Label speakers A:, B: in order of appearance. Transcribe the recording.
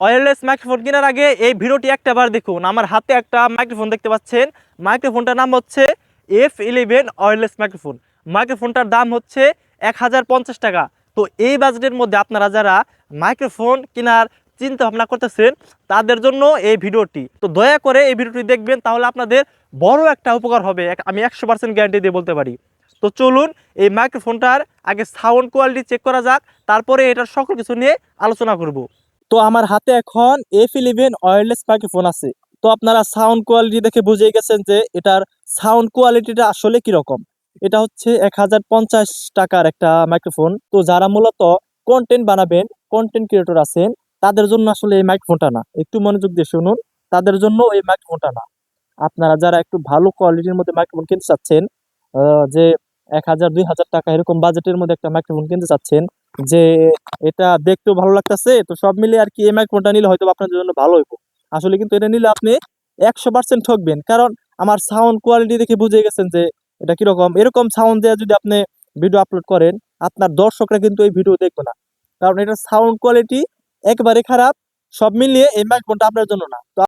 A: Wireless microphone কেনার আগে এই ভিডিওটি একটাবার দেখুন। আমার হাতে একটা মাইক্রোফোন দেখতে পাচ্ছেন। মাইক্রোফোনটার নাম হচ্ছে F11 ওয়্যারলেস মাইক্রোফোন। মাইক্রোফোনটার দাম হচ্ছে 1050 টাকা। তো এই বাজেটের মধ্যে আপনারা যারা মাইক্রোফোন কেনার চিন্তা ভাবনা করতেছেন তাদের জন্য এই ভিডিওটি। তো দয়া করে এই ভিডিওটি দেখবেন, তাহলে আপনাদের বড় একটা উপকার হবে, আমি 100% গ্যারান্টি দিয়ে বলতে পারি। তো চলুন এই মাইক্রোফোনটার আগে সাউন্ড কোয়ালিটি চেক করা যাক, তারপরে এটার সকল কিছু নিয়ে আলোচনা করব। তো আমার হাতে এখন F11 ওয়্যারলেস মাইক্রোফোন আছে। তো আপনারা সাউন্ড কোয়ালিটি দেখে বুঝেই গেছেন যে এটার সাউন্ড কোয়ালিটিটা আসলে কিরকম। এটা হচ্ছে 1050 টাকার একটা মাইক্রোফোন। তো যারা মূলত কন্টেন্ট বানাবেন, কন্টেন্ট ক্রিয়েটর আছেন, তাদের জন্য আসলে এই মাইক্রোফোনটা না। একটু মনোযোগ দিয়ে শুনুন, তাদের জন্য এই মাইক্রোফোনটা না। আপনারা যারা একটু ভালো কোয়ালিটির মধ্যে মাইক্রোফোন কিনতে চাচ্ছেন, যে 1000-2000 টাকা এরকম বাজেটের মধ্যে একটা মাইক্রোফোন কিনতে চাচ্ছেন, যে এটা দেখতেও ভালো লাগতেছে, তো সব মিলে আর কি এই মাইক্রোফোনটা নিলে হয়তো আপনাদের জন্য ভালো হইব। আসলে কিন্তু এটা নিলে আপনি 100% ঠকবেন, কারণ আমার সাউন্ড কোয়ালিটি দেখে বুঝে গেছেন যে এটা কিরকম। এরকম সাউন্ড দেওয়া যদি আপনি ভিডিও আপলোড করেন, আপনার দর্শকরা কিন্তু এই ভিডিও দেখবে না, কারণ এটার সাউন্ড কোয়ালিটি একবারে খারাপ। সব মিলিয়ে এই মাইক্রোফোনটা আপনার জন্য না। তো